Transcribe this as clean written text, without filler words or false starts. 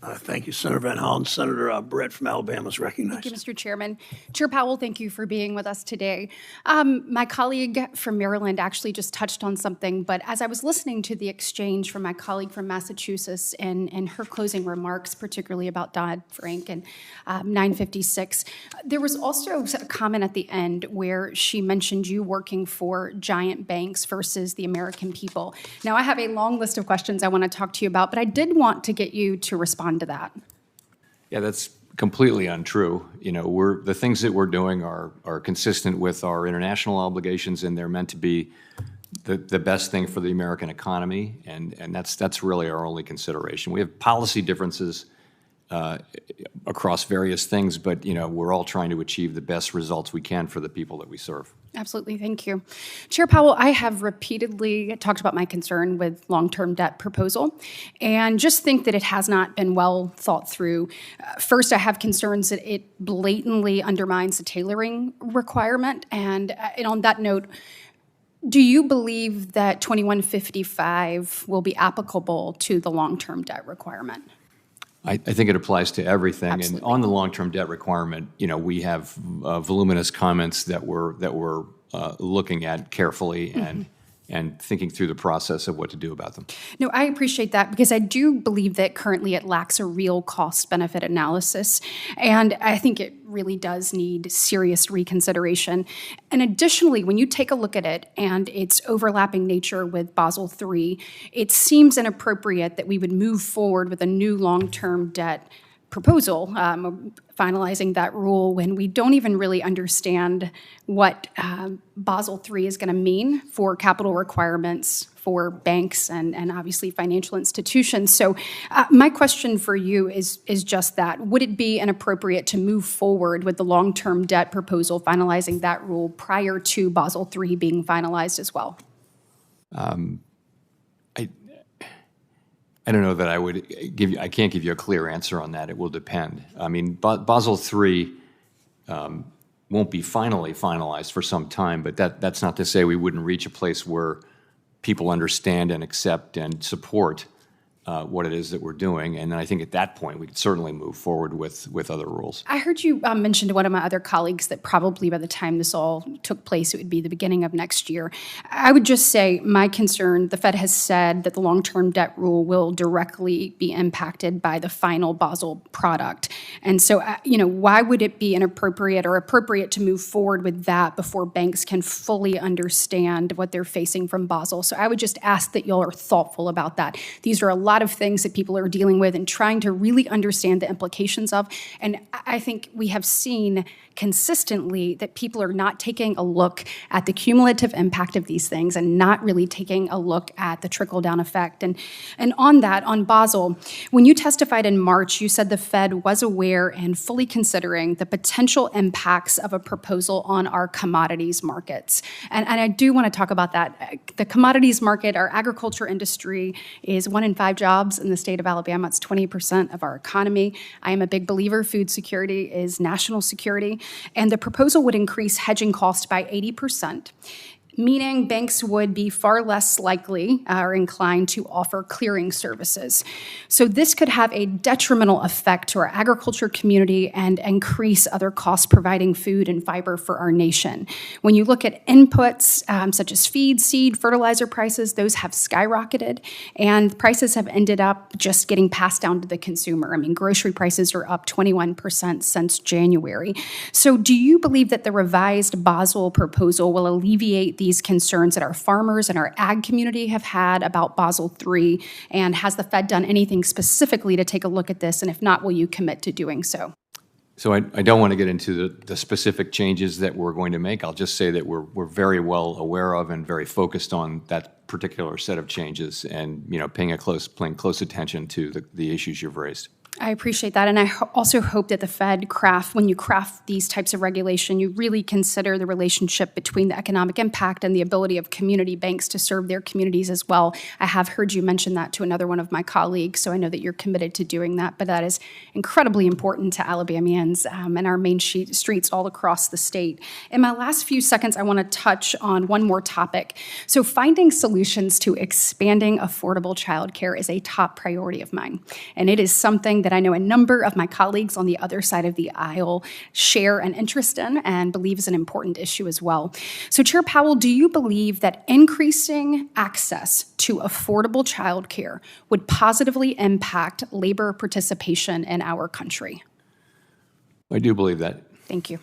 Thank you, Senator Van Hollen. Senator Britt from Alabama is recognized. Thank you, Mr. Chairman. Chair Powell, thank you for being with us today. My colleague from Maryland actually just touched on something, but as I was listening to the exchange from my colleague from Massachusetts and her closing remarks, particularly about Dodd-Frank and 956, there was also a comment at the end where she mentioned you working for giant banks versus the American people. Now, I have a long list of questions I want to talk to you about, but I did want to get you to respond to that. Yeah, that's completely untrue. The things that we're doing are consistent with our international obligations, and they're meant to be the best thing for the American economy, and that's really our only consideration. We have policy differences across various things, but we're all trying to achieve the best results we can for the people that we serve. Absolutely, thank you. Chair Powell, I have repeatedly talked about my concern with long-term debt proposal and just think that it has not been well thought through. First, I have concerns that it blatantly undermines the tailoring requirement, and on that note, do you believe that 2155 will be applicable to the long-term debt requirement? I think it applies to everything. Absolutely. And on the long-term debt requirement, we have voluminous comments that we're looking at carefully and thinking through the process of what to do about them. No, I appreciate that because I do believe that currently it lacks a real cost-benefit analysis, and I think it really does need serious reconsideration. And additionally, when you take a look at it and its overlapping nature with Basel III, it seems inappropriate that we would move forward with a new long-term debt proposal, finalizing that rule when we don't even really understand what Basel III is going to mean for capital requirements for banks and obviously financial institutions. So my question for you is just that. Would it be inappropriate to move forward with the long-term debt proposal, finalizing that rule prior to Basel III being finalized as well? I don't know that I would give you. I can't give you a clear answer on that. It will depend. I mean, Basel III won't be finalized for some time, but that's not to say we wouldn't reach a place where people understand and accept and support what it is that we're doing. And I think at that point, we could certainly move forward with other rules. I heard you mention to one of my other colleagues that probably by the time this all took place, it would be the beginning of next year. I would just say my concern, the Fed has said that the long-term debt rule will directly be impacted by the final Basel product. And so, why would it be inappropriate or appropriate to move forward with that before banks can fully understand what they're facing from Basel? So I would just ask that y'all are thoughtful about that. These are a lot of things that people are dealing with and trying to really understand the implications of. And I think we have seen consistently that people are not taking a look at the cumulative impact of these things and not really taking a look at the trickle-down effect. And on that, on Basel, when you testified in March, you said the Fed was aware and fully considering the potential impacts of a proposal on our commodities markets. And I do want to talk about that. The commodities market, our agriculture industry, is 1 in 5 jobs in the state of Alabama. It's 20% of our economy. I am a big believer food security is national security. And the proposal would increase hedging costs by 80%, meaning banks would be far less likely or inclined to offer clearing services. So this could have a detrimental effect to our agriculture community and increase other costs providing food and fiber for our nation. When you look at inputs such as feed, seed, fertilizer prices, those have skyrocketed, and prices have ended up just getting passed down to the consumer. I mean, grocery prices are up 21% since January. So do you believe that the revised Basel proposal will alleviate these concerns that our farmers and our ag community have had about Basel III? And has the Fed done anything specifically to take a look at this? And if not, will you commit to doing so? So I don't want to get into the specific changes that we're going to make. I'll just say that we're very well aware of and very focused on that particular set of changes and paying close attention to the issues you've raised. I appreciate that. And I also hope that the Fed when you craft these types of regulation, you really consider the relationship between the economic impact and the ability of community banks to serve their communities as well. I have heard you mention that to another one of my colleagues, so I know that you're committed to doing that. But that is incredibly important to Alabamians and our main streets all across the state. In my last few seconds, I want to touch on one more topic. So finding solutions to expanding affordable childcare is a top priority of mine. And it is something something that I know a number of my colleagues on the other side of the aisle share an interest in and believe is an important issue as well. So Chair Powell, do you believe that increasing access to affordable childcare would positively impact labor participation in our country? I do believe that. Thank you.